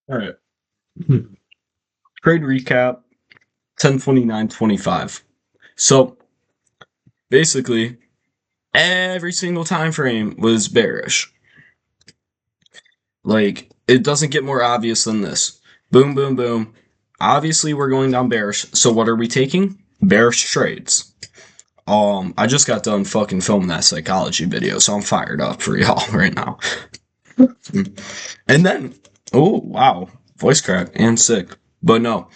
All right. Trade recap 10/29/25. So basically, every single time frame was bearish. Like, it doesn't get more obvious than this. Boom, boom, boom. Obviously, we're going down bearish. So what are we taking? Bearish trades. I just got done fucking filming that psychology video, so I'm fired up for y'all right now. And then, oh wow, voice crack and sick. But no,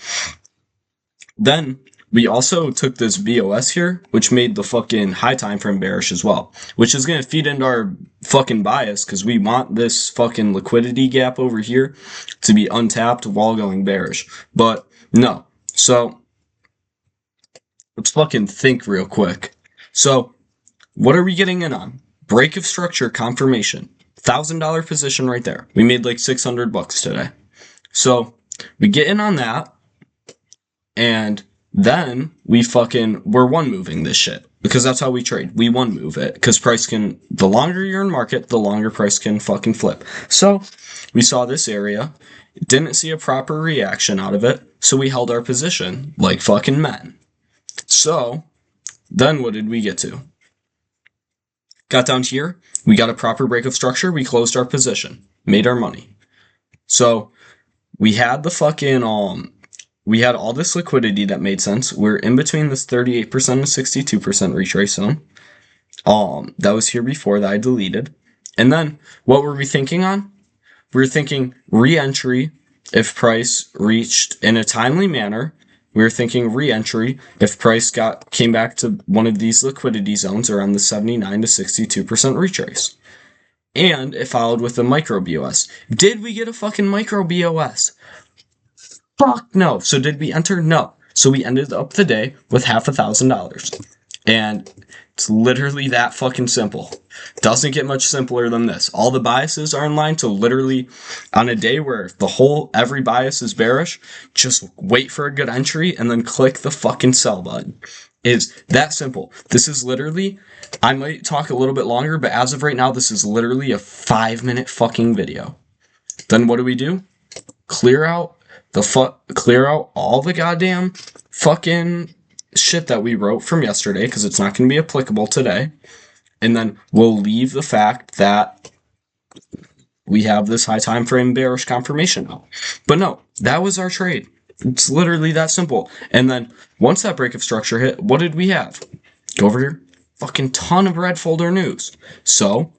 then we also took this BOS here, which made the fucking high time frame bearish as well, which is going to feed into our fucking bias because we want this fucking liquidity gap over here to be untapped while going bearish. But no. So let's fucking think real quick. So what are we getting in on? Break of structure confirmation. $1,000 position right there. We made like $600 today. So we get in on that. And then we're one moving this shit because that's how we trade. We one move it because price can, the longer you're in market, the longer price can fucking flip. So we saw this area, didn't see a proper reaction out of it. So we held our position like fucking men. So then what did we get to? Got down here. We got a proper break of structure. We closed our position, made our money. So we had the fucking, we had all this liquidity that made sense. We're in between this 38% and 62% retrace zone. That was here before that I deleted. And then what were we thinking on? We were thinking re-entry if price reached in a timely manner. We were thinking re-entry if price came back to one of these liquidity zones around the 79 to 62% retrace. And it followed with a micro BOS. Did we get a fucking micro BOS? Fuck no. So did we enter? No. So we ended up the day with $1,000. And it's literally that fucking simple. Doesn't get much simpler than this. All the biases are in line to literally, on a day where every bias is bearish, just wait for a good entry and then click the fucking sell button. Is that simple. This is literally, I might talk a little bit longer, but as of right now, this is literally a 5-minute fucking video. Then what do? Clear out all the goddamn fucking shit that we wrote from yesterday because it's not going to be applicable today. And then we'll leave the fact that we have this high time frame bearish confirmation now. But no, that was our trade. It's literally that simple. And then once that break of structure hit, what did we have? Go over here. Fucking ton of red folder news. So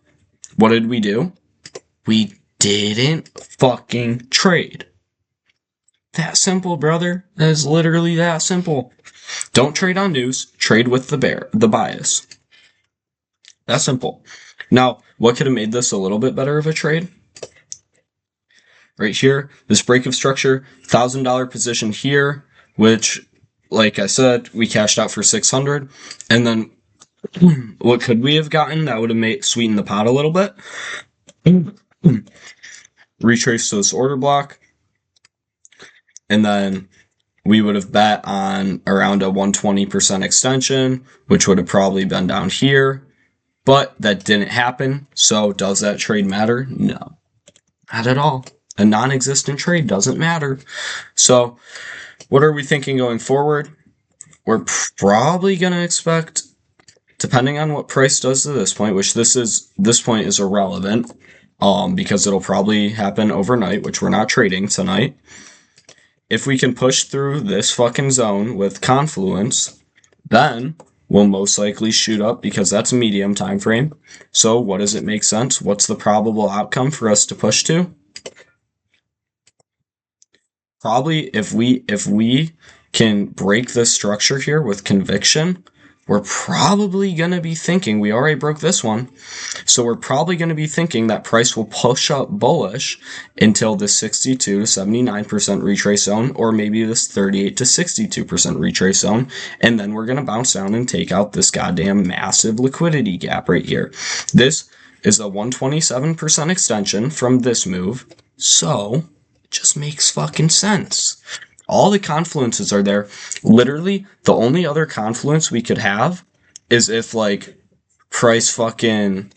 what did we do? We didn't fucking trade. That simple, brother. That is literally that simple. Don't trade on news. Trade with the bias. That simple. Now, what could have made this a little bit better of a trade? Right here, this break of structure, $1,000 position here, which, like I said, we cashed out for 600. And then, what could we have gotten that would have sweetened the pot a little bit? Retrace to this order block. And then we would have bet on around a 120% extension, which would have probably been down here. But that didn't happen. So does that trade matter? No, not at all. A non-existent trade doesn't matter. So what are we thinking going forward? We're probably going to expect, depending on what price does to this point, which this point is irrelevant, because it'll probably happen overnight, which we're not trading tonight. If we can push through this fucking zone with confluence, then we'll most likely shoot up because that's a medium time frame. So what does it make sense? What's the probable outcome for us to push to? Probably if we can break this structure here with conviction, we're probably going to be thinking, we already broke this one, so we're probably going to be thinking that price will push up bullish until the 62 to 79% retrace zone, or maybe this 38 to 62% retrace zone, and then we're going to bounce down and take out this goddamn massive liquidity gap right here. This is a 127% extension from this move, so it just makes fucking sense. All the confluences are there. Literally, the only other confluence we could have is if, like, price fucking...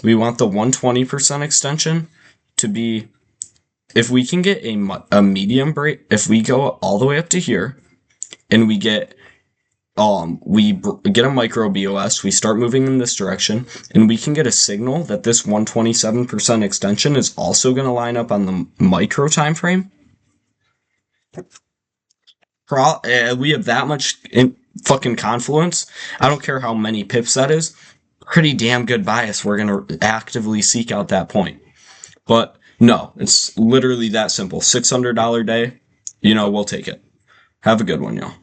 We want the 120% extension to be if we can get a medium break, if we go all the way up to here and we get get a micro BOS, we start moving in this direction, and we can get a signal that this 127% extension is also going to line up on the micro time frame. We have that much fucking confluence. I don't care how many pips that is. Pretty damn good bias. We're going to actively seek out that point. But no, it's literally that simple. $600 day, we'll take it. Have a good one, y'all.